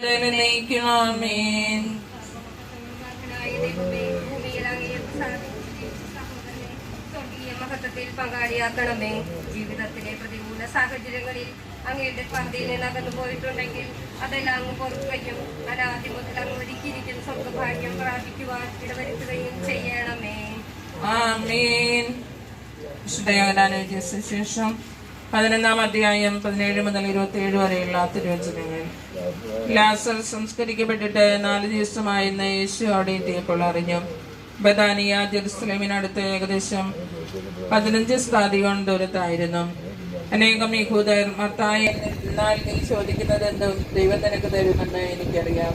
ആമേൻ. മഹത്വത്തിൽ പങ്കാളിയാക്കണമേ. ജീവിതത്തിലെ പ്രതികൂല സാഹചര്യങ്ങളിൽ അങ്ങയുടെ പന്തിയിൽ നിന്ന് അകന്നു പോയിട്ടുണ്ടെങ്കിൽ അതെല്ലാം അങ്ങ് പൊറുക്കുകയും അനാദി മുതൽ അങ്ങ് ഒരുക്കിയിരിക്കുന്ന സ്വർഗഭാഗ്യം പ്രാപിക്കുവാൻ ഇടവരുത്തുകയും ചെയ്യണമേ. ആമേൻ. ശേഷം 11-ാം അധ്യായം 17 മുതൽ 27 വരെയുള്ള തിരുവചനങ്ങൾ. ലാസർ സംസ്കരിക്കപ്പെട്ടിട്ട് 4 ദിവസമായെന്ന് യേശു അവിടെ എത്തിയപ്പോൾ അറിഞ്ഞു. ബഥാനിയ ജെറുസലേമിനടുത്ത് ഏകദേശം 15 സ്ഥാദിയോൺ ദൂരത്തായിരുന്നു. അനേകം യഹൂദർ മർത്തായ, എന്നാൽ നീ ചോദിക്കുന്നത് എന്തും ദൈവം നിനക്ക് തരുമെന്ന് എനിക്കറിയാം.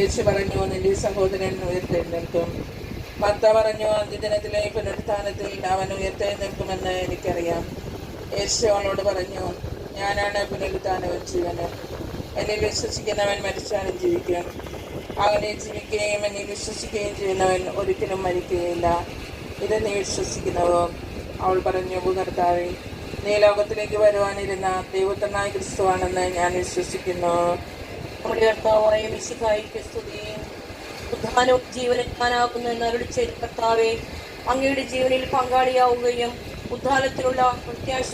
യേശു പറഞ്ഞു, നിന്റെ സഹോദരൻ ഉയർത്തെഴുന്നേൽക്കും. മർത്ത പറഞ്ഞു, അന്ത്യദിനത്തിലെ പുനരുത്ഥാനത്തിൽ അവൻ ഉയർത്തെഴുന്നേൽക്കുമെന്ന് എനിക്കറിയാം. യേശു അവനോട് പറഞ്ഞു, ഞാനാണ് പുനരുത്ഥാനവും ജീവനും. എന്നിൽ വിശ്വസിക്കുന്നവൻ മരിച്ചാലും ജീവിക്കും. അവനെ ജീവിക്കുകയും എന്നിൽ വിശ്വസിക്കുകയും ചെയ്യുന്നവൻ ഒരിക്കലും മരിക്കുകയില്ല. ഇത് നീ വിശ്വസിക്കുന്നുവോ? അവൾ പറഞ്ഞു, കർത്താവേ, നീ ലോകത്തിലേക്ക് വരുവാനിരുന്ന ദൈവപുത്രനായ ക്രിസ്തുവാണെന്ന് ഞാൻ വിശ്വസിക്കുന്നു. നമ്മുടെ കർത്താവായ മിശിഹായിക്ക് സ്തുതി. ഉദ്ധാനവും ജീവനെത്താനാകുന്ന അരുളിച്ചെയ്ത കർത്താവേ, അങ്ങയുടെ ജീവനിൽ പങ്കാളിയാവുകയും ഉദ്ധാനത്തിനുള്ള പ്രത്യാശ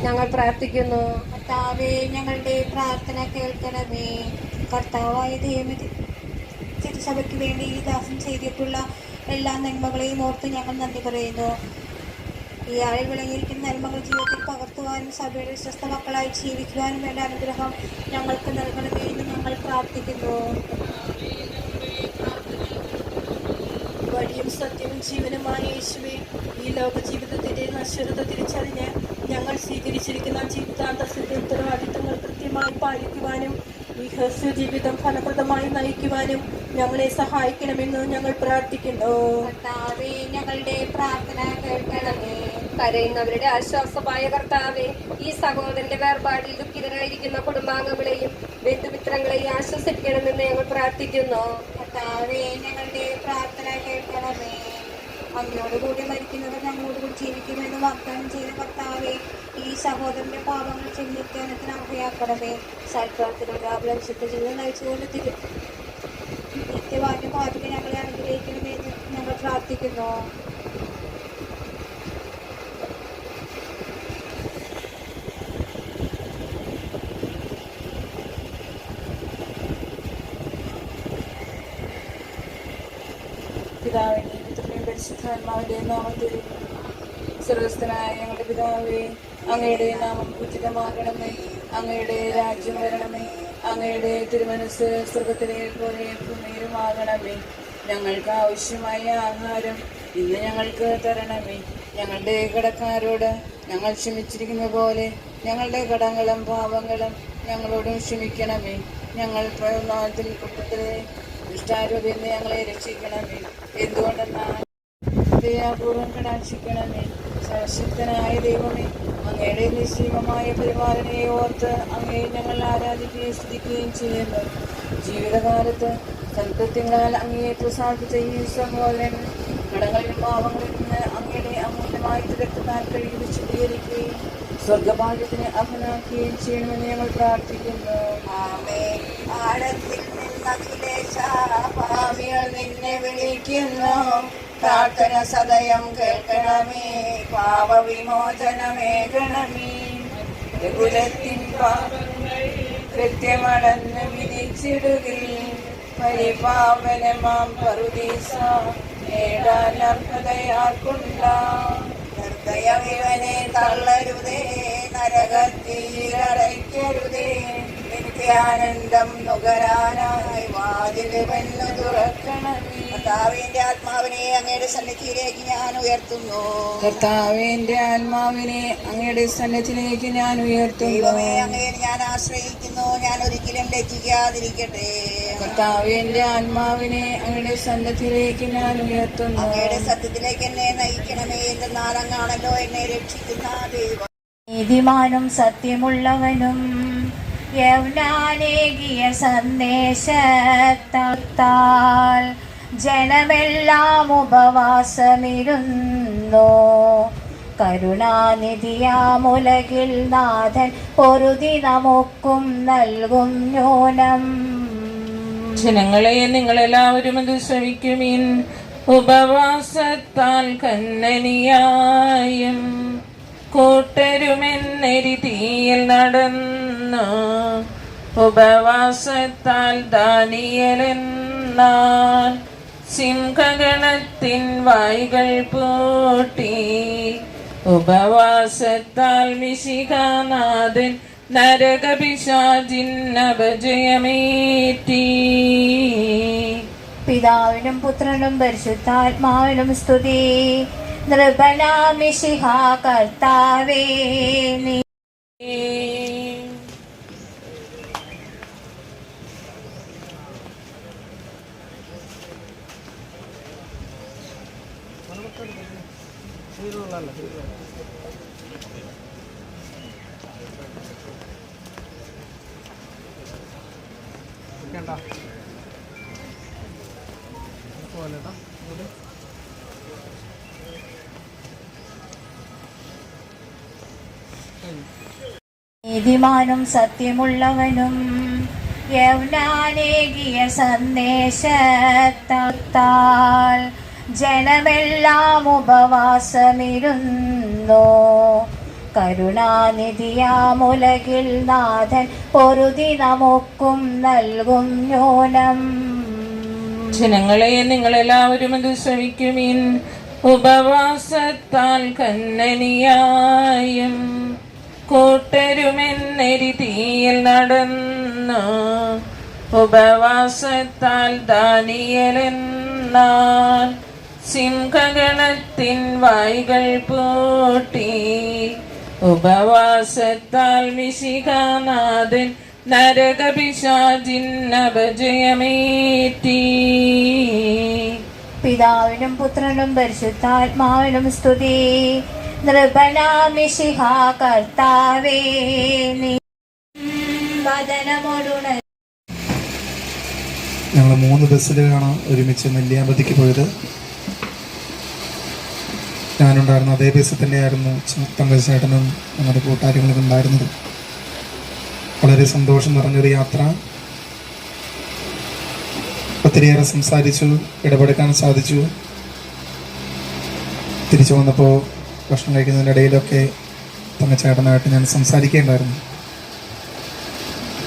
ഞങ്ങൾ പ്രാർത്ഥിക്കുന്നു. കർത്താവേ, ഞങ്ങളുടെ പ്രാർത്ഥന കേൾക്കണമേ. കർത്താവായ ദൈവമേ, തിരുസഭയ്ക്ക് വേണ്ടി ഈ ദാസൻ ചെയ്തിട്ടുള്ള എല്ലാ നന്മകളെയും ഓർത്ത് ഞങ്ങൾ നന്ദി പറയുന്നു. ഈ ആളിൽ വിളങ്ങിയിരിക്കുന്ന നന്മകൾ ജീവിതത്തിൽ പകർത്തുവാനും സഭയുടെ വിശ്വസ്ത മക്കളായി ജീവിക്കുവാനും വേണ്ട അനുഗ്രഹം ഞങ്ങൾക്ക് നൽകണമേ എന്ന് ഞങ്ങൾ പ്രാർത്ഥിക്കുന്നു. വഴിയും സത്യവും ജീവനുമായ യേശുവേ, ഈ ലോക ജീവിതത്തിന്റെ നശ്വരത തിരിച്ചറിഞ്ഞ് ഞങ്ങൾ സ്വീകരിച്ചിരിക്കുന്ന ജീവിതാന്തസ്സിന്റെ ഉത്തരവാദിത്തങ്ങൾ കൃത്യമായി പാലിക്കുവാനും ഈ ഹ്രസ്വ ജീവിതം ഫലപ്രദമായി നയിക്കുവാനും ഞങ്ങളെ സഹായിക്കണമെന്ന് ഞങ്ങൾ പ്രാർത്ഥിക്കുന്നു. കർത്താവേ, ഞങ്ങളുടെ പ്രാർത്ഥന കേൾക്കണമേ. കരയുന്നവരുടെ ആശ്വാസമായ കർത്താവേ, ഈ സഹോദരന്റെ വേർപാടിൽ ദുഃഖിതരായിരിക്കുന്ന കുടുംബാംഗങ്ങളെയും ബന്ധുമിത്രങ്ങളെയും ആശ്വസിക്കണമെന്ന് ഞങ്ങൾ പ്രാർത്ഥിക്കുന്നു. കർത്താവേ, ഞങ്ങളുടെ പ്രാർത്ഥന കേൾക്കണമേ. അങ്ങയോടുകൂടി മരിക്കുന്നവർ ഞങ്ങളോടുകൂടി ജീവിക്കുമെന്ന് വാഗ്ദാനം ചെയ്ത കർത്താവേ, ഈ സഹോദരന്റെ പാപങ്ങൾ ചെന്നിത്യാനത്തിന് അർഹയാക്കണമേ. സൽപ്രവർത്തനങ്ങളുടെ ആവശ്യത്ത ജീവിതം നയിച്ചുകൊണ്ട് നിത്യവാക്യം പാതിക്ക് ഞങ്ങളെ അനുഗ്രഹിക്കണമെന്ന് ഞങ്ങൾ പ്രാർത്ഥിക്കുന്നു. പിതാവിന്റെ പുത്രന്റെയും പരിശുദ്ധാത്മാവിന്റെയും നാമത്തിൽ. സർവസ്ഥനായ ഞങ്ങളുടെ പിതാവേ, അങ്ങയുടെ നാമം ഉചിതമാകണമേ. അങ്ങയുടെ രാജ്യം വരണമേ. അങ്ങയുടെ തിരുമനസ് സ്വർഗത്തിലെ പോലെ ഭൂമിയിലുമാകണമേ. ഞങ്ങൾക്ക് ആവശ്യമായ ആഹാരം ഇന്ന് ഞങ്ങൾക്ക് തരണമേ. ഞങ്ങളുടെ കടക്കാരോട് ഞങ്ങൾ ക്ഷമിച്ചിരിക്കുന്ന പോലെ ഞങ്ങളുടെ കടങ്ങളും പാപങ്ങളും ഞങ്ങളോടും ക്ഷമിക്കണമേ. ഞങ്ങൾ പ്രയോജനത്തിൽ കുറ്റത്തിലെ ദുഷ്ടാരൂപിൽ നിന്ന് ഞങ്ങളെ രക്ഷിക്കണമേ. എന്തുകൊണ്ടെന്നാൽ ദയാപൂർവം കടാക്ഷിക്കണമേ. സർവശക്തനായ ദൈവമേ, അങ്ങയുടെ നിശ്ചയമായ പരിപാലനയെ ഓർത്ത് അങ്ങയെ ഞങ്ങൾ ആരാധിക്കുകയും സ്തുതിക്കുകയും ചെയ്യുന്നു. ജീവിതകാലത്ത് സൽകൃത്യങ്ങളാൽ അങ്ങയെ പ്രസാദിച്ച ഈ സഹോദരൻ കടങ്ങളിലും പാവങ്ങളിൽ നിന്ന് അങ്ങയുടെ അമൂല്യമായ രക്തത്താൽ കഴുകി വിശുദ്ധീകരിക്കുകയും സ്വർഗഭാഗ്യത്തിന് അർഹനാക്കുകയും ചെയ്യണമെന്ന് ഞങ്ങൾ പ്രാർത്ഥിക്കുന്നു. ആമേൻ. ആഴത്തിൽ ഭാവികൾ നിന്നെ വിളിക്കുന്നു. പ്രാർത്ഥന സദയം കേൾക്കണമേ. പാപവിമോചനമേകണമേ. കുലത്തിൻ പാപങ്ങൾ കൃത്യമടന്ന് വിധിച്ചിടുകയും പരിപാവനമാം പറുദീസ നേടാൻ അർഹതയാർക്കുണ്ടാം. ഹൃദയവിവനെ തള്ളരുതേ, നരകത്തിലടയ്ക്കരുതേ. നിത്യാനന്ദം നുകരാനായി വാതില് വന്നു തുറക്കണമേ. കർത്താവിന്റെ ആത്മാവിനെ അങ്ങയുടെ സന്നിധിയിലേക്ക് ഞാൻ ഉയർത്തുന്നു. കർത്താവിന്റെ ആത്മാവിനെ അങ്ങയുടെ സന്നിധിയിലേക്ക് ഞാൻ ഉയർത്തുന്നു. ദൈവമേ, അങ്ങയെ ഞാൻ ആശ്രയിക്കുന്നു. ഞാൻ ഒരിക്കലും ലജ്ജിക്കാതിരിക്കട്ടെ. കർത്താവിന്റെ ആത്മാവിനെ അങ്ങയുടെ സന്നിധിയിലേക്ക് ഞാൻ ഉയർത്തുന്നു. അങ്ങയുടെ സത്യത്തിലേക്ക് എന്നെ നയിക്കണമേ. എന്തെന്നാൽ അങ്ങാണല്ലോ എന്നെ രക്ഷിക്കുന്ന ദൈവം. നീതിമാനും സത്യമുള്ളവനും യൗവ്നാനേകിയ സന്ദേശത്താൽ ജനമെല്ലാം ഉപവാസമിരുന്നു. കരുണാനിധിയാമുലകിൽ നാഥൻ പൊറുതി നമുക്കും നൽകും ന്യൂനം. ജനങ്ങളെ, നിങ്ങളെല്ലാവരും അത് ശ്രവിക്കുവിൻ. ഉപവാസത്താൽ കന്നനിയായും കൂട്ടരുമെന്നെരി തീയിൽ നടന്നു. ഉപവാസത്താൽ ദാനിയേലെന്നാൽ സിംഹഗണത്തിൻ വായ്കൾ പൂട്ടി. ഉപവാസത്താൽ മിശിഹാനാഥൻ നരകപിശാചിൻ അപജയമേറ്റി. പിതാവിനും പുത്രനും പരിശുദ്ധാത്മാവിനും സ്തുതി. നൃപനാം മിശിഹാ കർത്താവേ നീ. നീതിമാനും സത്യമുള്ളവനും യൗനാനേകിയ സന്ദേശത്താൽ ജനമെല്ലാം ഉപവാസമിരുന്നു. കരുണാനിധിയാമുലകിൽ നാഥൻ പൊറുതി നമുക്കും നൽകും ന്യൂനം. ജനങ്ങളെ, നിങ്ങളെല്ലാവരും അത് ശ്രവിക്കുവിൻ. ഉപവാസത്താൽ കന്നനിയായും കൂട്ടരുമെന്നെരി തീയിൽ നടന്നു. ഉപവാസത്താൽ ദാനിയേലെന്നാൽ സിംഹഗണത്തിൻ വായ്കൾ പൂട്ടി. ഉപവാസത്താൽ മിശിഹാനാഥൻ നരകപിശാചിൻ അപജയമേറ്റി. പിതാവിനും പുത്രനും പരിശുദ്ധാത്മാവിനും സ്തുതി. നൃപനാം മിശിഹാ കർത്താവേ നീ. വദനമൊടുണ ഞങ്ങൾ 3 ബസ്സിലാണ് ഒരുമിച്ച് നെല്ലിയാമ്പതിക്ക് പോയത്. ഞാനുണ്ടായിരുന്ന അതേ ബസ്സിൽ തന്നെയായിരുന്നു തങ്കച്ചേട്ടനും ഞങ്ങളുടെ കൂട്ടുകാരികളും ഉണ്ടായിരുന്നത്. വളരെ സന്തോഷം നിറഞ്ഞൊരു യാത്ര. ഒത്തിരിയേറെ സംസാരിച്ചു, ഇടപെടുക്കാൻ സാധിച്ചു. തിരിച്ചു വന്നപ്പോൾ ഭക്ഷണം കഴിക്കുന്നതിൻ്റെ ഇടയിലൊക്കെ തങ്കച്ചേട്ടനായിട്ട് ഞാൻ സംസാരിക്കേണ്ടായിരുന്നു.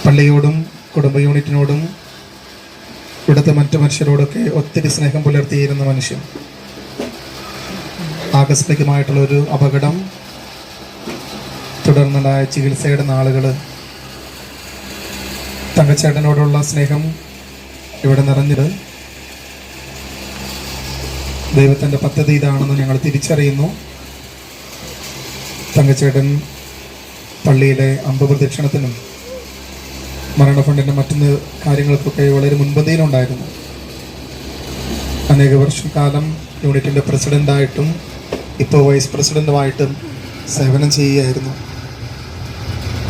പള്ളിയോടും കുടുംബ യൂണിറ്റിനോടും ഇവിടുത്തെ മറ്റു മനുഷ്യരോടൊക്കെ ഒത്തിരി സ്നേഹം പുലർത്തിയിരുന്ന മനുഷ്യൻ. ആകസ്മികമായിട്ടുള്ളൊരു അപകടം, തുടർന്നുണ്ടായ ചികിത്സയുടെ നാളുകൾ, തങ്കച്ചേട്ടനോടുള്ള സ്നേഹം ഇവിടെ നിറഞ്ഞത് ദൈവത്തിൻ്റെ പദ്ധതി ഇതാണെന്ന് ഞങ്ങൾ തിരിച്ചറിയുന്നു. തങ്കച്ചേട്ടൻ പള്ളിയിലെ അമ്പപ്രദക്ഷിണത്തിനും മരണഫണ്ടിൻ്റെ മറ്റൊന്ന് കാര്യങ്ങൾക്കൊക്കെ വളരെ മുൻപന്തിയിലുണ്ടായിരുന്നു. അനേക വർഷക്കാലം യൂണിറ്റിൻ്റെ പ്രസിഡൻ്റായിട്ടും ഇപ്പോൾ വൈസ് പ്രസിഡൻറ്റുമായിട്ടും സേവനം ചെയ്യുകയായിരുന്നു.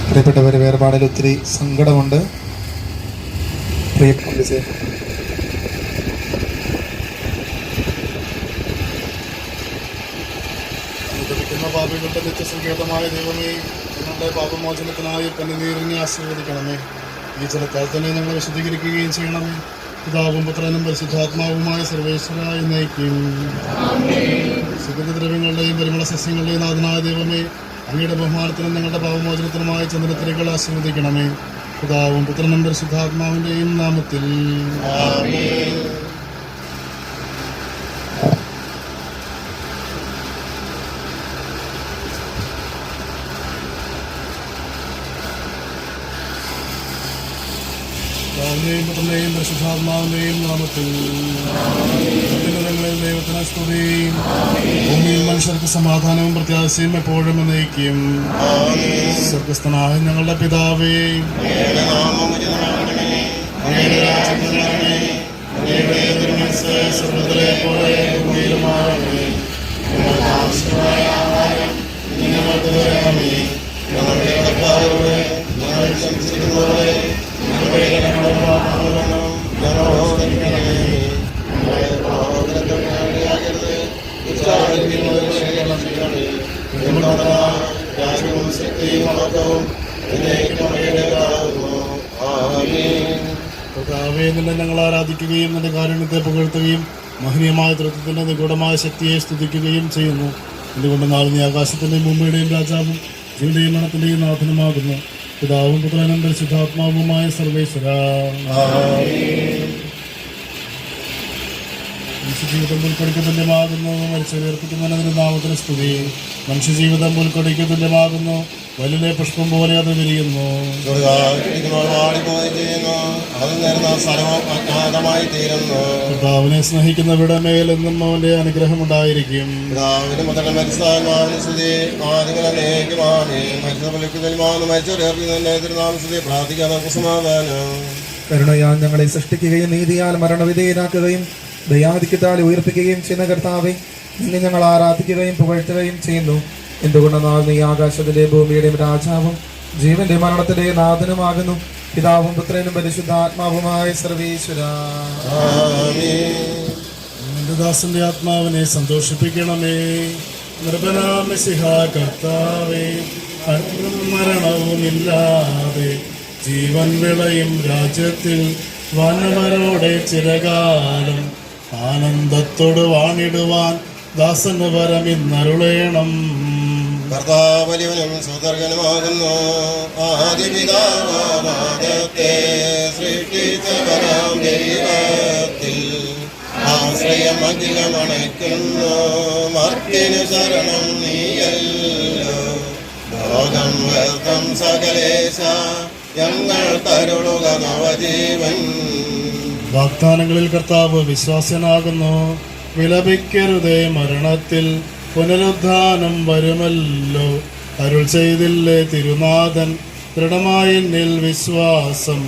പ്രിയപ്പെട്ടവരെ, വേർപാടിൽ ഒത്തിരി സങ്കടമുണ്ട്. പ്രിയപ്പെട്ട പാപികളുടെ നിത്യസങ്കേതമായ ദൈവമേ, ഞങ്ങളുടെ പാപമോചനത്തിനായി കണ്ണുനീരിനെ ആശീർവദിക്കണമേ. ഈ ജലക്കാലത്തിനെ ഞങ്ങൾ വിശദീകരിക്കുകയും ചെയ്യണമേ. പിതാവും പുത്രനും പരിശുദ്ധാത്മാവുമായ സർവേശ്വരായി നയിക്കും. സുഗന്ധദ്രവ്യങ്ങളുടെയും പരിമള സസ്യങ്ങളുടെയും നാഥനായ ദൈവമേ, അങ്ങയുടെ ബഹുമാനത്തിനും ഞങ്ങളുടെ പാപമോചനത്തിനുമായ ചന്ദ്രത്തിരികൾ ആശീർവദിക്കണമേ. പിതാവും പുത്രനും പരിശുദ്ധാത്മാവിൻ്റെയും നാമത്തിൽ. പുത്രനെയും പരിശുദ്ധാത്മാവിന്റെയും നാമത്തിൽ. ദൈവത്തിന് സ്തുതി. ഭൂമിയിൽ മനുഷ്യർക്ക് സമാധാനവും പ്രത്യാശയും എപ്പോഴും നയിക്കും. സ്വർഗസ്ഥനായ ഞങ്ങളുടെ പിതാവേ, സ്വർഗത്തിലെ പോലെ ഭൂമിയിലുമാകണമേ. ആവശ്യമായ ആഹാരം ഞങ്ങൾക്ക് തരണമേ. ഞങ്ങളുടെ കടക്കാരോട് ഞങ്ങൾ ക്ഷമിച്ചിരുന്നവരെ ശക്തിയും മഹത്വവും എന്നേക്കും അങ്ങയുടേതാകുന്നു. ആമേൻ. കർത്താവേ, നിന്നെ ഞങ്ങൾ ആരാധിക്കുകയും നിന്റെ കാരുണ്യത്തെ പുകഴ്ത്തുകയും മഹനീയമായ തൃത്വത്തിന്റെ നിഗൂഢമായ ശക്തിയെ സ്തുതിക്കുകയും ചെയ്യുന്നു. എന്തുകൊണ്ട് നാളെ നീ ആകാശത്തിന്റെയും ഭൂമിയുടെയും രാജാവും ജീവന്റെയും മരണത്തിന്റെയും നാഥനുമാകുന്നു. പിതാവും പുത്രനും പരിശുദ്ധാത്മാവുമായ സർവേശ്വര. മനുഷ്യജീവിതം പുൽക്കൊടിക്ക് തുല്യമാകുന്നു, മരിച്ചവരെ നാമത്തിന് സ്തുതി. മനുഷ്യജീവിതം പുൽക്കൊടിക്ക് തുല്യമാകുന്നു, വലിയ പുഷ്പം പോലെ അത് വിരിയുന്നു. കർത്താവിനെ സ്നേഹിക്കുന്നവരുടെ മേൽ എന്നും അവന്റെ അനുഗ്രഹം ഉണ്ടായിരിക്കും. കരുണയാൽ ഞങ്ങളെ സൃഷ്ടിക്കുകയും നീതിയാൽ മരണവിധേയനാക്കുകയും ദയാധിക്യത്താൽ ഉയർപ്പിക്കുകയും ചെയ്യുന്ന കർത്താവെ, നിന്നെ ഞങ്ങൾ ആരാധിക്കുകയും പുകഴ്ത്തുകയും ചെയ്യുന്നു. എന്തുകൊണ്ടെന്നാൽ നീ ആകാശത്തിന്റെ ഭൂമിയുടെയും രാജാവും ജീവന്റെ മരണത്തിന്റെ നാഥനുമാകുന്നു. പിതാവും പുത്രനും പരിശുദ്ധാത്മാവുമായ സർവേശ്വര. നിന്റെ ദാസന്റെ ആത്മാവിനെ സന്തോഷിപ്പിക്കണമേ. നിർഭനാമിശിഹ കർത്താവേ, മരണവുമില്ലാതെ ജീവൻ വിളയും രാജ്യത്തിൽ വാനവരോടെ ചിരകാലം ആനന്ദത്തോട് വാണിടുവാൻ ദാസന് വരമിന്നരുളേണം. കർത്താവലിവനും സുതർഗനുമാകുന്നു. ആദിപിതാവാദത്തെ സൃഷ്ടിച്ചവനാം ദൈവത്തിൽ ആശ്രയം അഖിലമണയ്ക്കുന്നു. മർത്തിനു ശരണം നീയല്ലോ, ലോകം വ്യർത്ഥം സകലേശ ഞങ്ങൾ തരുളുക നവജീവൻ. വാഗ്ദാനങ്ങളിൽ കർത്താവ് വിശ്വാസനാകുന്നു. വിലപിക്കരുതേ, മരണത്തിൽ പുനരുദ്ധാനം വരുമല്ലോ. അരുൾ ചെയ്തില്ലേ തിരുനാഥൻ, ദൃഢമായി എന്നിൽ വിശ്വാസം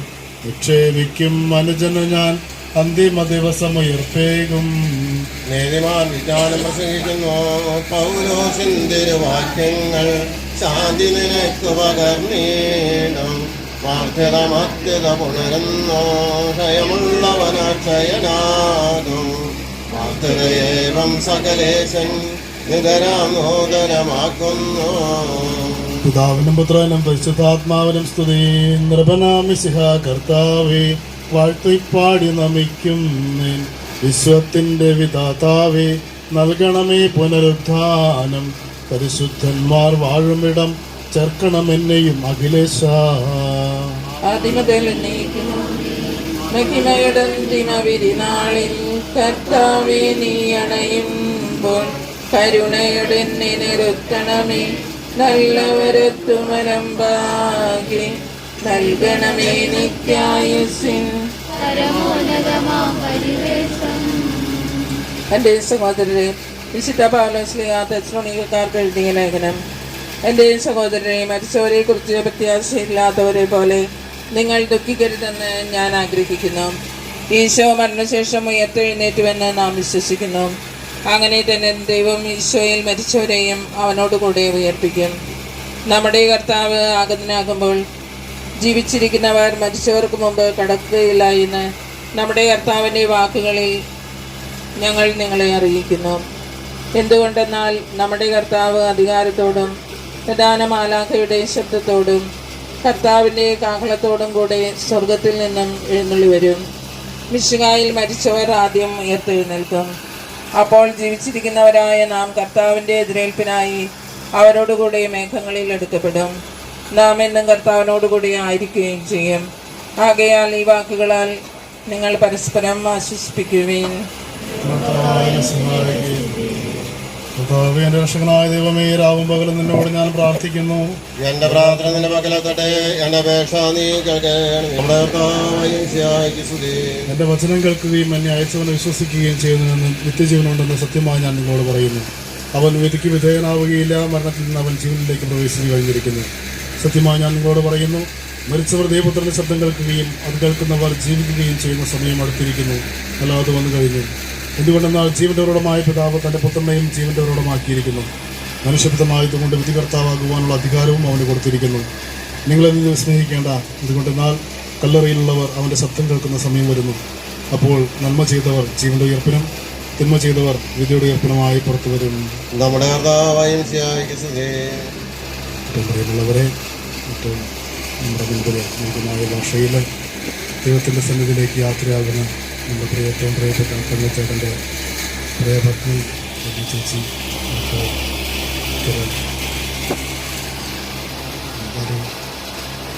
നിക്ഷേപിക്കും അനുജനു ഞാൻ അന്തിമ ദിവസം ഉയർപ്പേകും. നീതിമാൻ വിജ്ഞാനം പ്രസംഗിക്കുന്നു. പൗലോസിന്റെ വാക്യങ്ങൾ ശാന്തി നിനക്ക് പകർന്നീണം. വാർത്തത മധ്യത പുണരുന്നു, ക്ഷയമുള്ളവനക്ഷയനാകും. വാർത്തതയേവം സകലേശൻ നിതരാമോദരമാക്കുന്നു. പിതാവിനും പുത്രനും പരിശുദ്ധാത്മാവിനും സ്തുതി. നൃപനാമിശിഹ കർത്താവേ, വാഴ്ത്തിപ്പാടി നമിക്കും വിശ്വത്തിന്റെ വിധാതാവേ, നൽകണമേ പുനരുദ്ധാനം. പരിശുദ്ധന്മാർ വാഴുമിടം ചേർക്കണമെന്നെയും അഖിലേശ. ആദിമുതൽ എന്നേക്കും മഹിമയുടെ അന്തിമവിധിനാളിൽ കർത്താവേ, നീ അണയുമ്പോൾ കരുണയുടെ നിരുത്തണമേ. നല്ലവരത്തുമരമ്പാകെ നൽകണമേ നിത്യായുസ്സിൻ. എൻ്റെ സഹോദരരെ, വിശുദ്ധ പൗലോസ്ലീഹ തെസ്സലോനിക്കക്കാർക്ക് എഴുതിയ ലേഖനം. എൻ്റെ സഹോദരരെ, മരിച്ചവരെ കുറിച്ച് പ്രത്യാശയില്ലാത്തവരെ പോലെ നിങ്ങൾ ദുഃഖിക്കരുതെന്ന് ഞാൻ ആഗ്രഹിക്കുന്നു. ഈശോ മരണശേഷം ഉയർത്തെഴുന്നേറ്റുവെന്ന് നാം വിശ്വസിക്കുന്നു. അങ്ങനെ തന്നെ ദൈവം ഈശോയിൽ മരിച്ചവരെയും അവനോടുകൂടെ ഉയർപ്പിക്കും. നമ്മുടെ കർത്താവ് ആഗതനാകുമ്പോൾ ജീവിച്ചിരിക്കുന്നവർ മരിച്ചവർക്ക് മുമ്പ് കടക്കുകയില്ല എന്ന് നമ്മുടെ കർത്താവിൻ്റെ വാക്കുകളിൽ ഞങ്ങൾ നിങ്ങളെ അറിയിക്കുന്നു. എന്തുകൊണ്ടെന്നാൽ നമ്മുടെ കർത്താവ് അധികാരത്തോടും പ്രധാന മാലാഖയുടെ ശബ്ദത്തോടും കർത്താവിൻ്റെ കാഹളത്തോടും കൂടെ സ്വർഗത്തിൽ നിന്നും എഴുന്നള്ളി വരും. മിശിഹായിൽ മരിച്ചവർ ആദ്യം ഉയർത്തെഴുന്നേൽക്കും. അപ്പോൾ ജീവിച്ചിരിക്കുന്നവരായ നാം കർത്താവിൻ്റെ എതിരേൽപ്പിനായി അവരോടുകൂടി മേഘങ്ങളിൽ എടുക്കപ്പെടും. നാം എന്നും കർത്താവിനോടുകൂടി ആയിരിക്കുകയും ചെയ്യും. ആകയാൽ ഈ വാക്കുകളാൽ നിങ്ങൾ പരസ്പരം ആശ്വസിപ്പിക്കുവിൻ. കർത്താവേ, എൻ്റെ രക്ഷകനായ ദൈവമേ, രാവും പകലും നിന്നോട് ഞാൻ പ്രാർത്ഥിക്കുന്നു. എന്റെ പ്രാർത്ഥന നിന്റെ പകലെത്തട്ടെ, എന്റെ അപേക്ഷ നീ കേൾക്കണമേ. നമ്മുടെ കർത്താവായ യേശുവിനെ സ്തുതി. എൻ്റെ വചനം കേൾക്കുകയും എന്നെ അയച്ചവനെ വിശ്വസിക്കുകയും ചെയ്യുന്നതിന് നിത്യജീവനുണ്ടെന്ന് സത്യമായി ഞാൻ നിങ്ങളോട് പറയുന്നു. അവൻ വിധിക്ക് വിധേയനാവുകയില്ല, മരണത്തിൽ നിന്ന് അവൻ ജീവനിലേക്ക് പ്രവേശിച്ചു കഴിഞ്ഞിരിക്കുന്നു. സത്യമായി ഞാൻ നിങ്ങളോട് പറയുന്നു, മരിച്ചവർ ദൈവപുത്രന്റെ ശബ്ദം കേൾക്കുകയും അത് കേൾക്കുന്നവർ ജീവിക്കുകയും ചെയ്യുന്ന സമയം അടുത്തിരിക്കുന്നു, അല്ലാതെ വന്നു കഴിഞ്ഞു. എന്തുകൊണ്ടെന്നാൽ ജീവന്റെ ഉറവിടമായ പിതാവ് തൻ്റെ പുത്രനെയും ജീവന്റെ ഉറവിടമാക്കിയിരിക്കുന്നു. മനുഷ്യപിതമായതുകൊണ്ട് വിധികർത്താവാകുവാനുള്ള അധികാരവും അവന് കൊടുത്തിരിക്കുന്നു. നിങ്ങളെന്ന് സ്നേഹിക്കേണ്ട. എന്തുകൊണ്ടെന്നാൽ കല്ലറയിലുള്ളവർ അവൻ്റെ ശബ്ദം കേൾക്കുന്ന സമയം വരുന്നു. അപ്പോൾ നന്മ ചെയ്തവർ ജീവന്റെ ഉയർപ്പിനും തിന്മ ചെയ്തവർ വിധിയുടെ ഉയർപ്പിനുമായി പുറത്തു വരും. നമ്മുടെ കർത്താവായ യേശുവിനെ സ്തുതി. ഏറ്റവും പ്രിയമുള്ളവരെ, ഏറ്റവും നമ്മുടെ മുൻപിൽ നീതിമായ ഭാഷയിൽ ദൈവത്തിൻ്റെ സന്നിധിയിലേക്ക് യാത്രയാകുന്ന നമ്മുടെ ഏറ്റവും പ്രിയപ്പെട്ട കണ്ണച്ചേട്ടൻ്റെ പ്രിയപത്നി ചേച്ചി,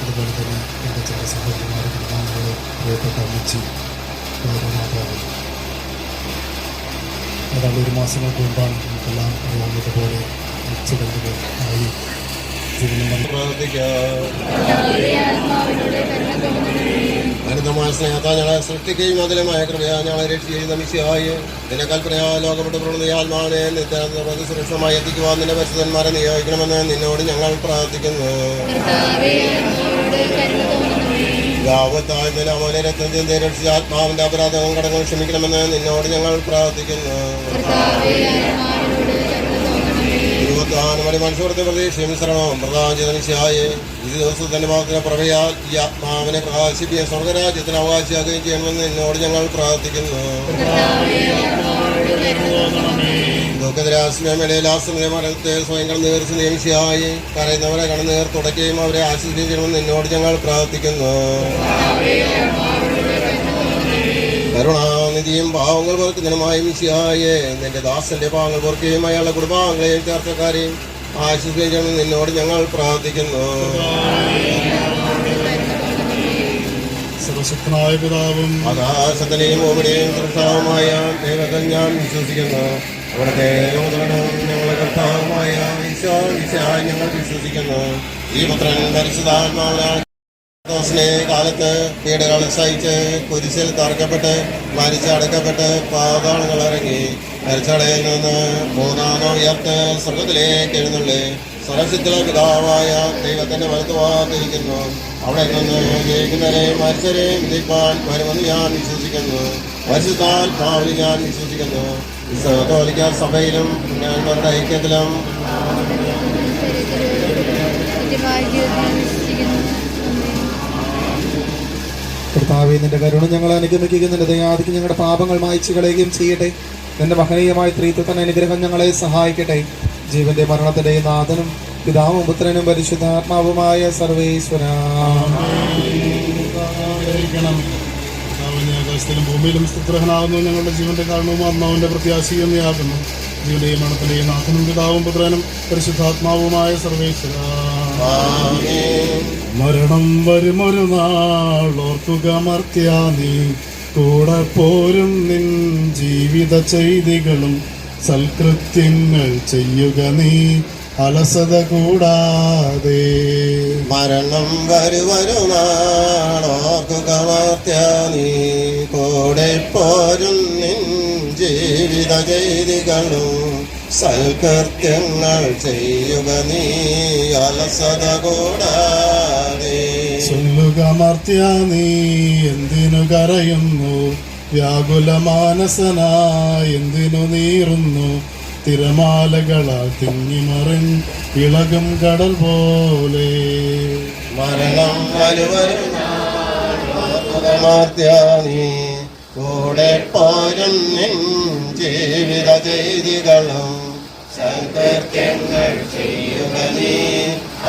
അതുപോലെ തന്നെ എൻ്റെ ചില സഹോദരന്മാരെ കുടുംബാംഗങ്ങളെ പ്രിയപ്പെട്ട അമ്മച്ചി മാതാവ്. ഏതാണ്ട് ഒരു മാസങ്ങൾക്ക് മുമ്പാണ് നമുക്കെല്ലാം അറിയാവുന്നതുപോലെ ആക്സിഡൻറ്റുകൾ ആയി ജീവിതം അനന്തമായ സ്നേഹത്താൽ ഞങ്ങളെ സൃഷ്ടിക്കുകയും അതിലുമായ കൃപയാ ഞങ്ങളെ രക്ഷിക്കുകയും നമിച്ചായി നിന്റെ കൽപ്പനയാ ലോകപ്പെട്ട് പ്രവൃത്തി ആത്മാവിനെ നിത്യാനന്ദ സുരക്ഷമായി എത്തിക്കുവാൻ നിന്റെ പരിശുദ്ധന്മാരെ നിയോഗിക്കണമെന്ന് നിന്നോട് ഞങ്ങൾ പ്രാർത്ഥിക്കുന്നു. ഗാവത്തായ മോനെ രക്തം ചിന്ത രക്ഷിച്ച ആത്മാവിന്റെ അപരാധവും കടങ്ങൾ ക്ഷമിക്കണമെന്ന് നിന്നോട് ഞങ്ങൾ പ്രാർത്ഥിക്കുന്നു. മനുഷ്യത്തെ പ്രതീക്ഷയും ശ്രമവും പ്രധാന ചെയ്തനുഷ്യായി ഈ ദിവസത്തിന്റെ മാത്രം പ്രഭയാൽ ഈ ആത്മാവിനെ പ്രകാശിപ്പിക്കുകയും സ്വർഗരാജ്യത്തിന് അവകാശിയാക്കുകയും ചെയ്യണമെന്ന് എന്നോട് ഞങ്ങൾ പ്രാർത്ഥിക്കുന്നു. ദുഃഖരാശ്രമേലാശ്രമ മരണത്തെ സ്വയം കടന്നേർച്ച് നിയമിച്ചായി കരയുന്നവരെ കടന്നേർ തുടക്കുകയും അവരെ ആശ്വസിക്കുകയും ചെയ്യണമെന്ന് എന്നോട് ഞങ്ങൾ പ്രാർത്ഥിക്കുന്നു. കരുണാനിധിയും പാവങ്ങൾ പൊറുക്കുന്നതിനുമായി മിശിഹായെ നിന്റെ ദാസന്റെ പാവങ്ങൾ പൊറുക്കുകയും അയാളുടെ കുടുംബാംഗങ്ങളെയും ചേർച്ചക്കാരെയും ആശ്വസിക്കുകയും ചെയ്യണമെന്ന് നിന്നോട് ഞങ്ങൾ പ്രാർത്ഥിക്കുന്നു. സർവശക്തനായ പിതാവും ആകാശത്തിനെയും ഭൂമിയുടെയും സൃഷ്ടാവുമായ ദൈവത്തിൽ ഞാൻ വിശ്വസിക്കുന്നു. അവിടുത്തെ ഞങ്ങളുടെ കർത്താവുമായ ഈശോയായി ഞങ്ങൾ വിശ്വസിക്കുന്നു. ഈ പുത്രൻ പരിശുദ്ധാത്മാവിനാൽ കാലത്ത് പീഡകൾ സഹിച്ച് കുരിശിൽ തറക്കപ്പെട്ട് മരിച്ചടക്കപ്പെട്ട് പാതാളങ്ങൾ ഇറങ്ങി മരിച്ചടയിൽ നിന്ന് മൂന്നാമോ ഉയർത്ത് സ്വർഗത്തിലേക്ക് എഴുന്നള്ളി സ്വരസിദ്ധ പിതാവായ ദൈവത്തിന്റെ വലത്തുവാതിരിക്കുന്നു. അവിടെ നിന്ന് ജയിക്കുന്നവരെയും മരിച്ചവരെയും വിധിപ്പാൻ വരുമെന്ന് ഞാൻ വിശ്വസിക്കുന്നു. പരിശുദ്ധാത്മാവിൽ ഞാൻ വിശ്വസിക്കുന്നു. കത്തോലിക്ക സഭയിലും ഞങ്ങളുടെ ഐക്യത്തിലും കർത്താവേ, നിന്റെ കരുണ ഞങ്ങളെ അനുഗമിക്കുകയും നിന്റെ ദയാദിക്ക് ഞങ്ങളുടെ പാപങ്ങൾ മായ്ച്ചു കളയുകയും ചെയ്യട്ടെ. നിന്റെ മഹനീയമായ ത്രിത്വത്തിന്റെ അനുഗ്രഹം ഞങ്ങളെ സഹായിക്കട്ടെ. ജീവന്റെ മരണത്തിന്റെ നാഥനും പിതാവും പുത്രനും പരിശുദ്ധാത്മാവുമായ സർവേശ്വര ആകാശത്തിലും ഭൂമിയിലും സ്തുത്രഹനാകുന്നു. ഞങ്ങളുടെ ജീവന്റെ കാരണവും ആത്മാവിന്റെ പ്രത്യാശയും നീയാകുന്നു. ജീവന്റെയും മരണത്തിന്റെയും നാഥനും പിതാവും പുത്രനും പരിശുദ്ധാത്മാവുമായ സർവേശ്വര. മരണം വരുമൊരു നാൾ ഓർക്കുക മർത്യാ നീ, കൂടെ പോരും നിൻ ജീവിത ചെയ്തികളും സൽകൃത്യങ്ങൾ ചെയ്യുക നീ അലസത കൂടാതെ. മരണം വരുവരു നാളോർക്കുക മർത്യാ നീ, കൂടെ പോരും നിൻ ജീവിത ചെയ്തികളും സൽകൃത്യങ്ങൾ ചെയ്യുക നീ അലസത കൂടാതെ. ചൊല്ലുക മർത്യാ നീ എന്തിനു കരയുന്നു, വ്യാകുല മാനസനായി എന്തിനു നീറുന്നു. തിരമാലകളാൽ തിങ്ങിമറിൻ ഇളകും കടൽ പോലെ. മരണം വരുവരു മർത്യാ നീ, കൂടെ പോരും നിൻ ജീവിത ചെയ്തികളും സൽകൃത്യങ്ങൾ ചെയ്യുക നീ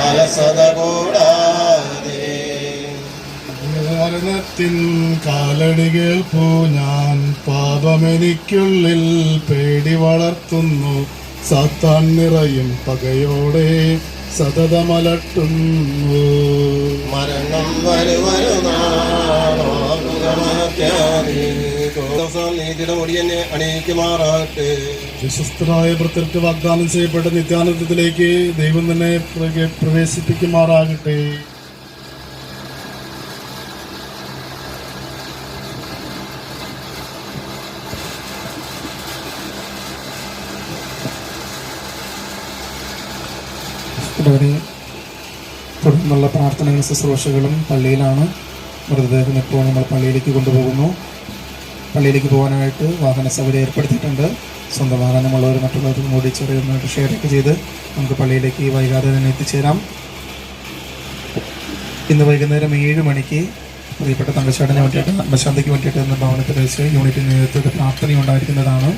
അലസത കൂടാതെ. മരണത്തിൻ കാലടി കേൾപ്പൂ ഞാൻ, പാപമെനിക്കുള്ളിൽ പേടി വളർത്തുന്നു. സാത്താൻ നിറയും പകയോടെ സതതമലട്ടുന്നു. മരണം വരുവരു നീതിയുടെ മുടിയെന്നെ അണിയിക്കുമാറാകട്ടെ. വിശ്വസ്തരായ ഭൃത്യർക്ക് വാഗ്ദാനം ചെയ്യപ്പെട്ട നിത്യാനന്ദത്തിലേക്ക് ദൈവം തന്നെ പ്രവേശിപ്പിക്കുമാറാകട്ടെ. തുടർന്നുള്ള പ്രാർത്ഥനകളും ശുശ്രൂഷകളും പള്ളിയിലാണ്. മൃതദേഹം ഇപ്പോൾ നമ്മൾ പള്ളിയിലേക്ക് കൊണ്ടുപോകുന്നു. പള്ളിയിലേക്ക് പോകാനായിട്ട് വാഹന സൗകര്യം ഏർപ്പെടുത്തിയിട്ടുണ്ട്. സ്വന്തം വാഹനമുള്ളവർ മറ്റുള്ളവരും കൂടി ചെറിയൊന്നായിട്ട് ഷെയറൊക്കെ ചെയ്ത് നമുക്ക് പള്ളിയിലേക്ക് വൈകാതെ തന്നെ എത്തിച്ചേരാം. ഇന്ന് വൈകുന്നേരം 7 മണിക്ക് പ്രിയപ്പെട്ട തങ്കച്ചാടിന് വേണ്ടിയിട്ട് ആത്മശാന്തിക്ക് വേണ്ടിയിട്ട് ഇന്ന് ഭവനത്തിൽ വെച്ച് യൂണിറ്റിന് നേതൃത്വത്തിൽ പ്രാർത്ഥനയുണ്ടായിരിക്കുന്നതാണ്.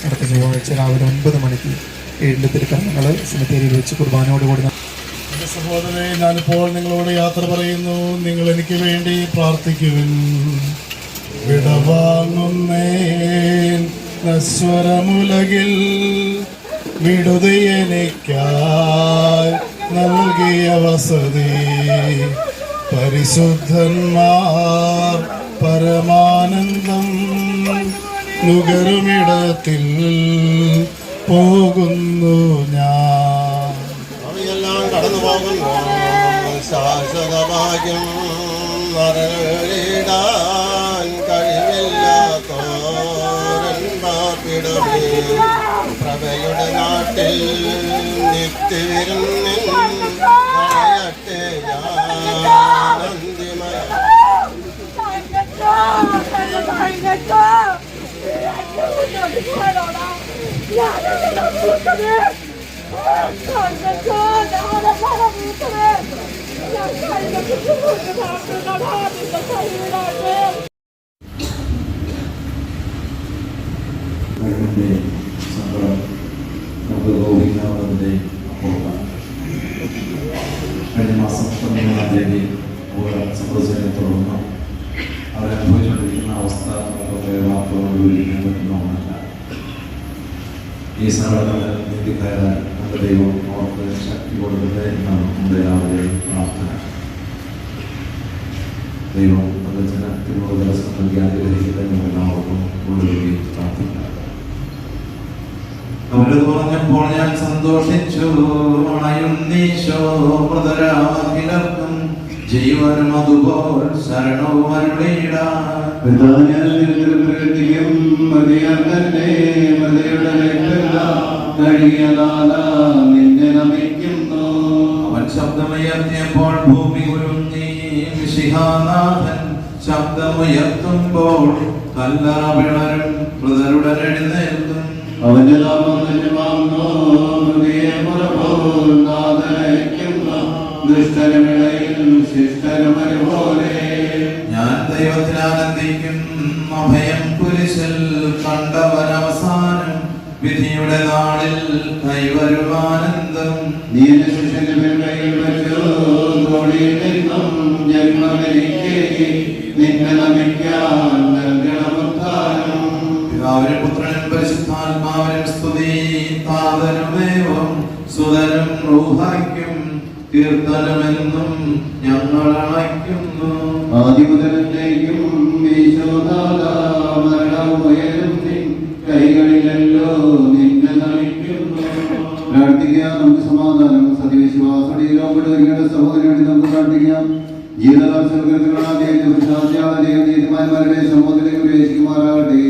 അടുത്ത ചൊവ്വാഴ്ച രാവിലെ 9 മണിക്ക് ഏഴിൻ്റെ തിരുക്കരണങ്ങൾ സെമിത്തേരിയിൽ വെച്ച് കുർബാനയോടുകൂടി എൻ്റെ സഹോദരനെ, ഞാനിപ്പോൾ നിങ്ങളോട് യാത്ര പറയുന്നു. നിങ്ങൾ എനിക്ക് വേണ്ടി പ്രാർത്ഥിക്കുവിൻ. വിടവാങ്ങുന്നേൻ നശ്വരമുലകിൽ വിടുതയെനിക്കായി നൽകിയ വസതി പരിശുദ്ധന്മാർ പരമാനന്ദം നുകരുമിടത്തിൽ പോകുന്നു ഞാൻ. അവയെല്ലാം കടന്നു പോകുന്നു. ശാശ്വത ഭാഗ്യം മറന്നിടാൻ കഴിവില്ലാത്തോരൻ പാർപ്പിടമേ. പ്രഭയുടെ നാട്ടിൽ നിത്യവിരുന്നിൻ പറയട്ടെ ഞാൻ അന്തിമ സങ്കടം നമുക്ക് ഗോപിക്കാവുന്നതിൻ്റെ അപ്പുറത്താണ്. കഴിഞ്ഞ മാസം 19-ാം തീയതി സംഭവിച്ചതിനെ തുടർന്ന് അവരനുഭവിച്ചുകൊണ്ടിരിക്കുന്ന അവസ്ഥ നമുക്ക് വാക്കുകളോട് വിവരിക്കാൻ പറ്റുന്ന ഒന്നല്ല. ഈ സങ്കടങ്ങൾ നീതിക്കാരാൻ നമ്മുടെ ദൈവം അവർക്ക് ശക്തി കൊടുക്കട്ടെ എന്നാണ് നമ്മുടെ എല്ലാവരുടെയും പ്രാർത്ഥന. ദൈവം നമ്മുടെ ജനത്തിനുള്ള ദിവസം നൽകി അനുഗ്രഹിക്കട്ടെ എന്ന് എല്ലാവർക്കും ഉള്ളിലേക്ക് പ്രാർത്ഥിക്കാം. അവര് പറഞ്ഞപ്പോൾ ഞാൻ സന്തോഷിച്ചു. അണയുന്നീശോ മൃതരാഖിലർക്കും ജീവനും അതുപോൽ ശരണവും അരുളിയിടാൻ അവൻ ശബ്ദമുയർത്തിയപ്പോൾ ഭൂമി കുലുങ്ങി. മിശിഹാനാഥൻ ശബ്ദമുയർത്തുമ്പോൾ കല്ലറ പിളരും, മൃതരുടൻ എഴുന്നേൽക്കും. അവന്റെ നാമം ഞാൻ ദൈവത്തിൽ ആനന്ദിക്കും. അഭയം കുരിശിൽ കണ്ടവനവസാനം വിധിയുടെ നാളിൽ കൈവരുമാനന്ദം. നീ എന്റെ ശിഷ്യന്റെ കയ്യിൽ വെച്ചു നിന്നെ നമിക്കാൻ നൽകണമുദ്ധാനം. പിതാവിനും പുത്രനും പരിശുദ്ധാത്മാവിനും സ്തുതി. താതനുമേവം സുതനും റൂഹായ്ക്കും കീർത്തനമെന്നും ഞങ്ങൾ അണയ്ക്കുന്നു. ആദിമുതലേക്കും മരണമുയരും കൈകളിലല്ലോ നിന്നെ നമിക്കുന്നു. പ്രാർത്ഥിക്കാം. നമുക്ക് സമാധാനം സത്യവിശ്വാസത്തോടെ സഹോദരനോട് നമുക്ക് പ്രാർത്ഥിക്കാം. ജീവിതമാരുടെ സമൂഹത്തിലേക്ക് പ്രവേശിക്കുമാറാകട്ടെ.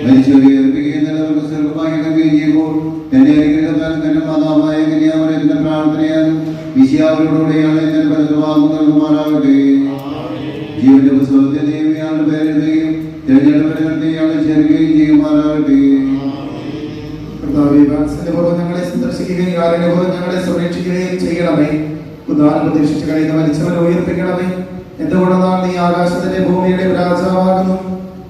മരിച്ചവരെ ഏൽപ്പിക്കുന്നവർക്ക് സ്വർഗ്ഗഭാഗ്യം ചെയ്യുമ്പോൾ തന്റെ അനുഗ്രഹത്താൽ തന്റെ മാതാവായ കന്യാമറിയത്തിന്റെ പ്രാർത്ഥനയാലും വിശിയാവരോടുകൂടിയാണ് എന്നെ ഫലമാകുമാറാകട്ടെ. ജീവന്റെ പുസ്തകത്തെ ദൈവയാളുടെ പേരെഴുതുകയും തിരഞ്ഞെടുപ്പിനെ ഇയാളെ ചേർക്കുകയും ചെയ്യുമാറാകട്ടെ. ഞങ്ങളെ സന്ദർശിക്കുകയും കാരണപൂർവ്വം ഞങ്ങളെ സംരക്ഷിക്കുകയും ചെയ്യണമേ. ഉദാഹരണം പ്രതീക്ഷിച്ച് കഴിയുന്ന മരിച്ചവരെ ഉയർപ്പിക്കണമേ. എന്തുകൊണ്ടെന്നാൽ നീ ആകാശത്തിന്റെ ഭൂമിയുടെ രാജാവാകുന്നു.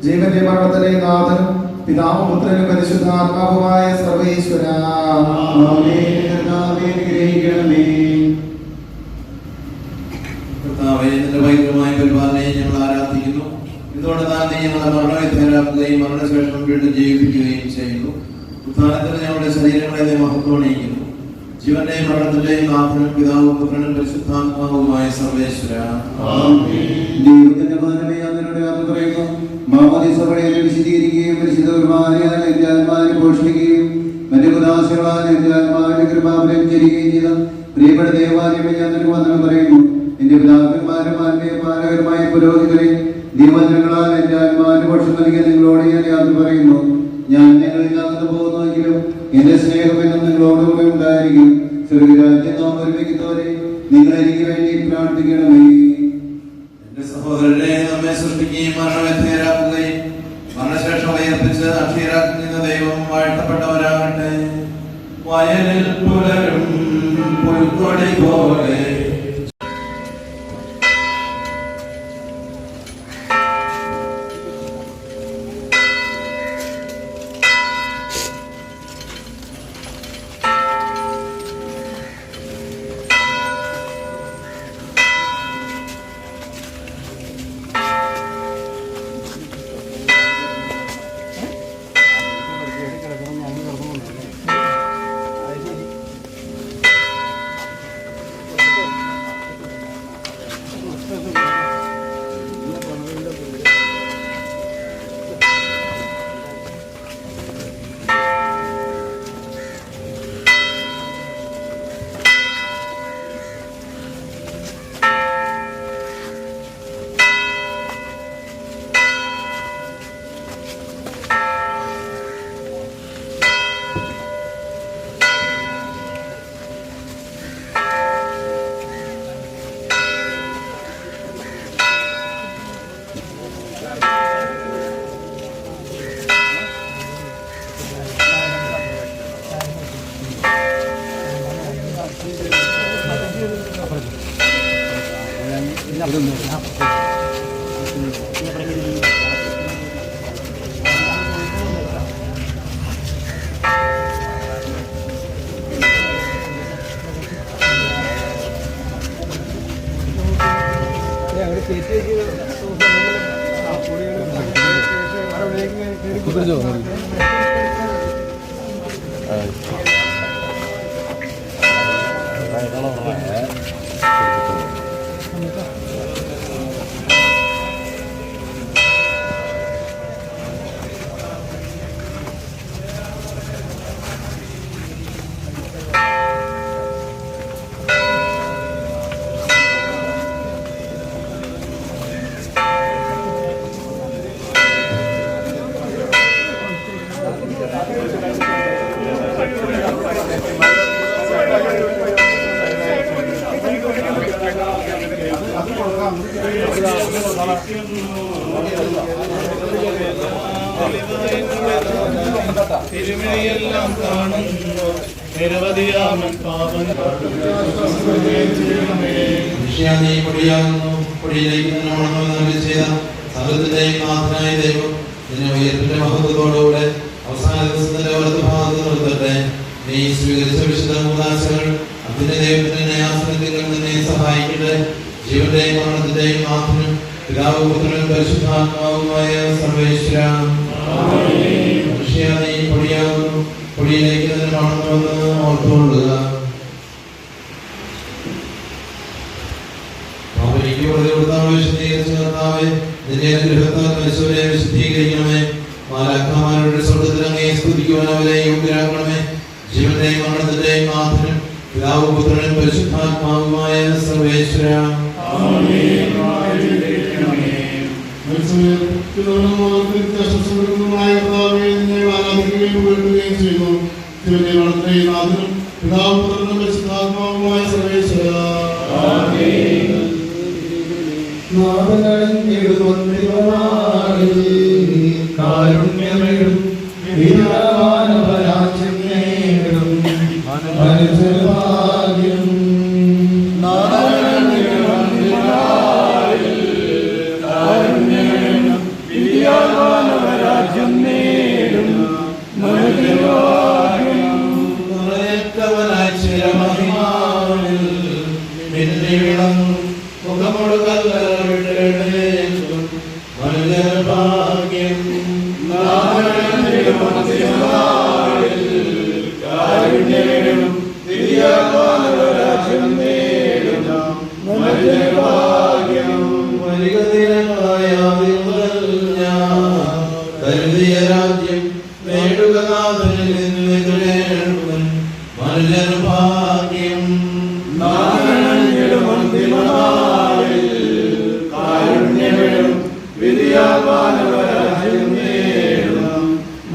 ജീവന്റെ മരണത്തിലെ നാഥനും പിതാവും പുത്രനും പരിശുദ്ധാത്മാവുമായ സർവേശ്വര. കർത്താവേ, നിന്റെ ഭയങ്കരമായ പരിപാലനയെ ഞങ്ങൾ ആരാധിക്കുന്നു. എന്തുകൊണ്ടെന്നാൽ നീ ഞങ്ങളെ മരണവിധേയരാക്കുകയും മരണശേഷം വീണ്ടും ജീവിപ്പിക്കുകയും ചെയ്യുന്നു. ഉത്ഥാനത്തിൽ ഞങ്ങളുടെ ശരീരങ്ങളെ നീ മഹത്വണിയിക്കുന്നു. ജീവന്റെയും മരണത്തിന്റെയും നാഥനും പിതാവും പുത്രനും പരിശുദ്ധാത്മാവുമായ സർവേശ്വര. വിശദീകരിക്കുകയും പരിശുദ്ധ പോഷിപ്പിക്കുകയും മറ്റു ഉദാസകളാൽ കൃപാവരം ചെയ്യുകയും ചെയ്ത പ്രിയപ്പെട്ട ദേവാലയം ഞാൻ വന്ദനം പറയുന്നു. എന്റെ പിതാക്കന്മാരും ആത്മീയമായ പുരോഹിതരെ ദൈവജനങ്ങളാൽ എന്റെ ആത്മാവിന് പക്ഷം നൽകിയ നിങ്ങളോട് ഞാൻ യാത്ര പറയുന്നു. ഞാൻ ഞങ്ങളിൽ അകന്നു പോകുന്നുവെങ്കിലും എന്റെ സ്നേഹം എന്നും നിങ്ങളോടുകൂടെ ഉണ്ടായിരിക്കും. സ്വർഗ്ഗരാജ്യം നാം ഒരുമിക്കുന്നവരെ നിങ്ങൾ എനിക്ക് വേണ്ടി പ്രാർത്ഥിക്കണമേ. എന്റെ സഹോദരനെ, നമ്മെ സൃഷ്ടിക്കുകയും മരണവിധേയരാക്കുകയും മരണശേഷം ഉയർപ്പിച്ച് അക്ഷീരാക്കുന്ന ദൈവം വാഴ്ത്തപ്പെട്ടവരാകട്ടെ. വയലിൽ പുലരും പുൽക്കൊടി പോലെ തിരുമേനിയെല്ലാം കാണുന്നു നിരവധിയാമൻ പാപം നീ പൊടിയാകുന്നു, പൊടിയിലേക്ക് തന്നെ മടങ്ങുമെന്ന് ചെയ്ത സകലത്തിന്റെയും നാഥനായ ദൈവം നിന്നെ ഉയർപ്പിന്റെ മഹത്വത്തോടുകൂടെ അവസാന ദിവസത്തിന്റെ വലതുഭാഗത്ത് നിർത്തട്ടെ. നീ സ്വീകരിച്ച വിശുദ്ധ കൂദാശകൾ അതിന്റെ ദൈവത്തിന്റെ ന്യായാസനത്തിൽ നിന്നെ സഹായിക്കട്ടെ. ജീവന്റെയും മരണത്തിന്റെയും നാഥനും പിതാവും പുത്രനും പരിശുദ്ധാത്മാവുമായ സർവേശ്വര, മനുഷ്യ നീ പൊടിയാകുന്നു, പൊടിയിലേക്ക് തന്നെ മടങ്ങുമെന്ന് ഓർത്തുകൊള്ളുക. നിന്റെ അനുഗ്രഹത്താൽ മനുഷ്യരെ വിശുദ്ധീകരിക്കണമേ. മാലാഖമാരുടെ സ്വർഗ്ഗത്തിൽ അങ്ങയെ സ്തുതിക്കുവാൻ അവരെ യോഗ്യരാക്കണമേ. ജീവന്റെയും മരണത്തിന്റെയും നാഥനും പിതാവും പുത്രനും പരിശുദ്ധാത്മാവുമായ സർവേശ്വര, പരിശുദ്ധാത്മാവുമായ സർവേശ്വര കാരുണ്യമേടും വിരാമാനവരാജ്യം നേടും മനുഷ്യഭാഗ്യം രാജ്യം നേടും രാജ്യം നേടുക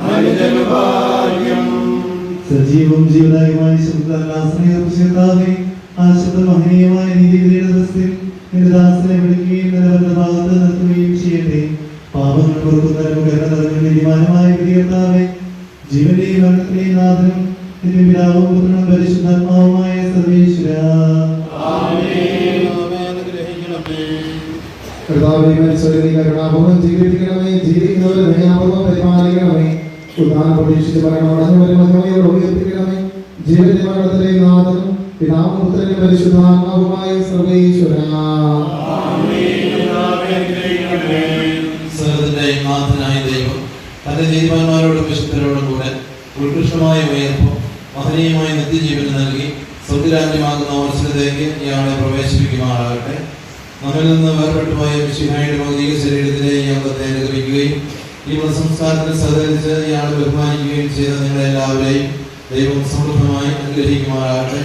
മനുഷ്യഭാഗ്യം സജീവം ജീവദായകമായ ശബ്ദാവേ ആ ശബ്ദ മഹനീയമായ നീതിയുടെ ദിവസത്തിൽ നിന്റെ ദാസനെ വിളിക്കുകയും നിലവരുടെ ഭാഗത്ത് നിർത്തുകയും ചെയ്യട്ടെ. പാപങ്ങൾ പൊറുക്കുന്നതിനും നീതിമാനമായ വിധികർത്താവേ, ജീവന്റെയും മരണത്തിന്റെയും നാഥനും നിന്റെ പിതാവും പുത്രനും പരിശുദ്ധാത്മാവുമായ സർവേശ്വര, കർത്താവേ, മരിച്ചവരെ നീ കരുണാപൂർവ്വം ജീവിപ്പിക്കണമേ. ജീവിക്കുന്നവരെ ദയാപൂർവ്വം പരിപാലിക്കണമേ. ഉദാഹരണം പ്രതീക്ഷിച്ച് മരണമടഞ്ഞവരെ മഹിമയോടെ ഉയർത്തിക്കണമേ. ജീവന്റെ മരണത്തിന്റെയും നാഥനും പിതാവും പുത്രനും പരിശുദ്ധാത്മാവുമായ സർവേശ്വര, സകലത്തിന്റെയും നാഥനായ ദൈവം തന്റെ നീതിമാന്മാരോടും വിശുദ്ധരോടും കൂടെ ഉത്കൃഷ്ടമായ ഉയർപ്പും മഹനീയമായ നിത്യജീവനം നൽകി സ്വർഗ്ഗരാജ്യമാകുന്ന അവസരത്തേക്ക് ഇയാളെ പ്രവേശിപ്പിക്കുമാറാകട്ടെ. നമ്മിൽ നിന്ന് വേർപെട്ടുപോയ മിശിഹായുടെ ഭൗതിക ശരീരത്തിലെ ഈ അംഗത്തെ അനുഗമിക്കുകയും ഈ സംസ്കാരത്തിൽ സഹകരിച്ച് ഇയാളെ ബഹുമാനിക്കുകയും ചെയ്ത നിങ്ങളെല്ലാവരെയും ദൈവം സമൃദ്ധമായി അനുഗ്രഹിക്കുമാറാകട്ടെ.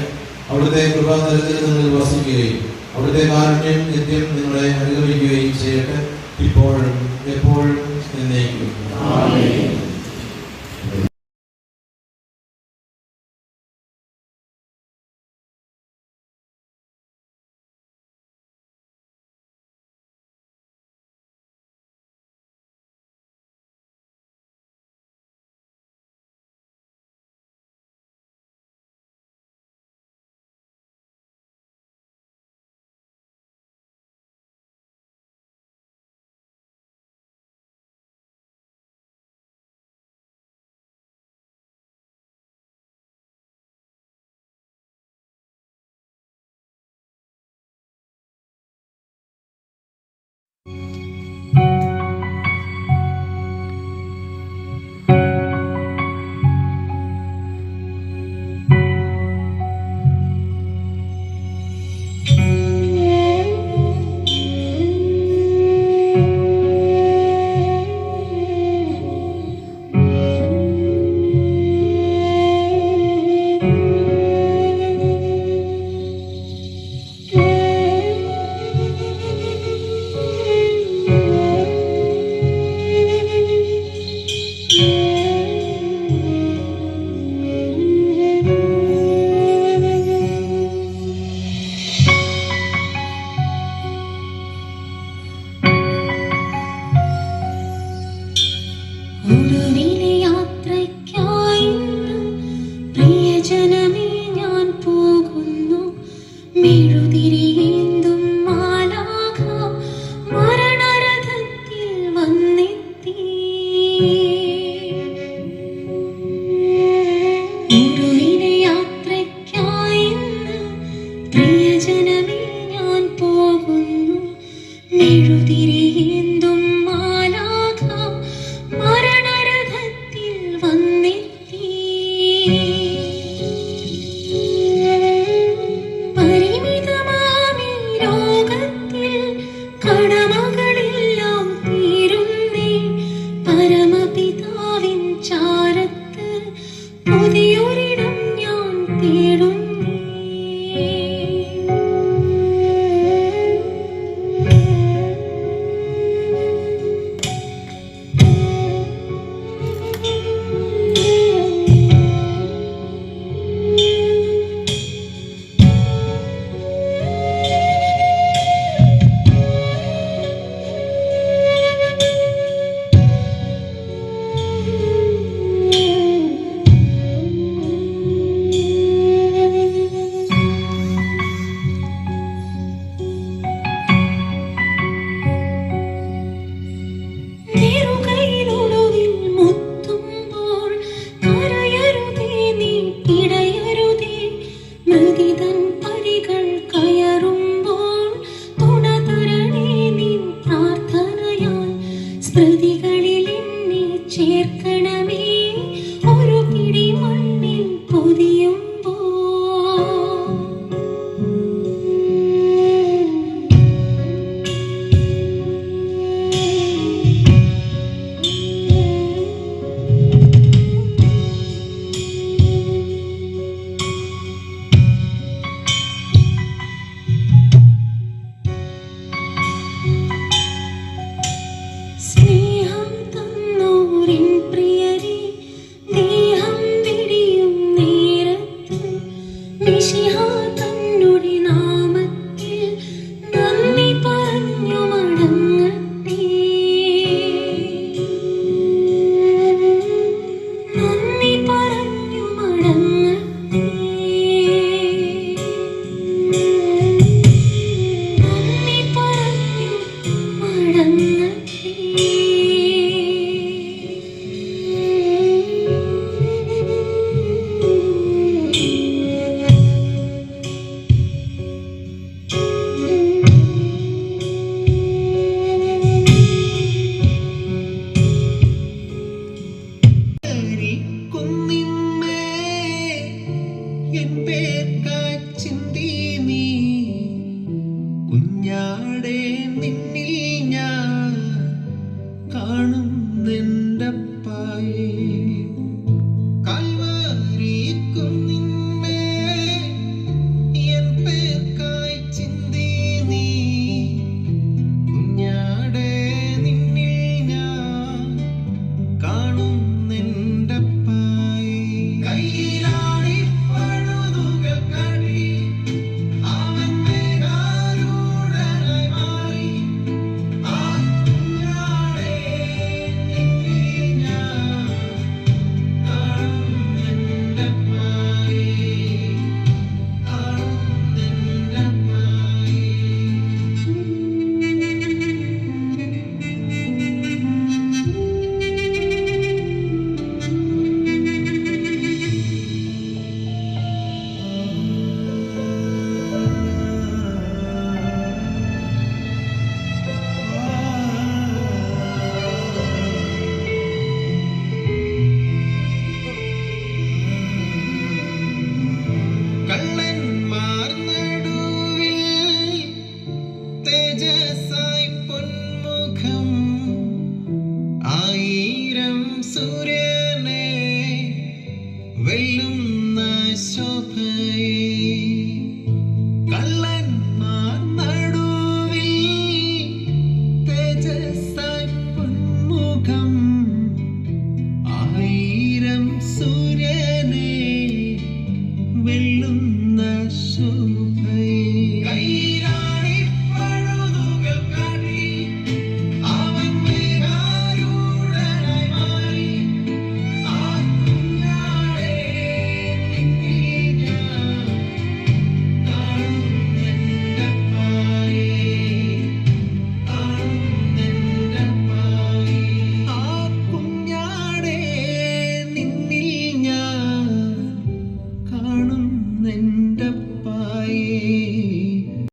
അവിടുത്തെ കൃപാനിരത്തിൽ നിങ്ങൾ വസിക്കുകയും അവിടുത്തെ കാരുണ്യം നിത്യം നിങ്ങളെ അനുഗമിക്കുകയും ചെയ്യട്ടെ, ഇപ്പോഴും എപ്പോഴും എന്നേക്കും. മിശിഹാ തന്നുടെ നാമത്തിൽ നന്ദി പറഞ്ഞു മടങ്ങട്ടെ. നന്ദി പറഞ്ഞു മടങ്ങട്ടെ. നന്ദി പറഞ്ഞു മടങ്ങട്ടെ. കുഞ്ഞാടെ നിന്നിൽ ഞാൻ കാണുന്നെൻ്റപ്പായേ. കൽവരി കുന്നിന്മേൽ എൻ പേർക്കായി ചിന്തി നീ. കുഞ്ഞാടെ നിന്നിൽ ഞാൻ കാണുന്നെൻ്റപ്പായേ. കയ്യിലാണി പഴുതുകൾ കടി അവൻ മേഘാരൂഢനായി മാറി. ആ കുഞ്ഞാടെ നിന്നിൽ ഞാൻ കാണുന്നെൻ്റപ്പായേ. കാണുന്നെൻ്റപ്പായേ. കള്ളന്മാർ നടുവിൽ തേജസ്സായി പൊന്മുഖം. ആയിരം സൂര്യനെ വെല്ലുന്ന ശോഭയെ. കള്ളന്മാർ നടുവിൽ തേജസ്സായി പൊന്മുഖം. ആയിരം സൂര്യനെ വെല്ലുന്ന ശോഭയെ.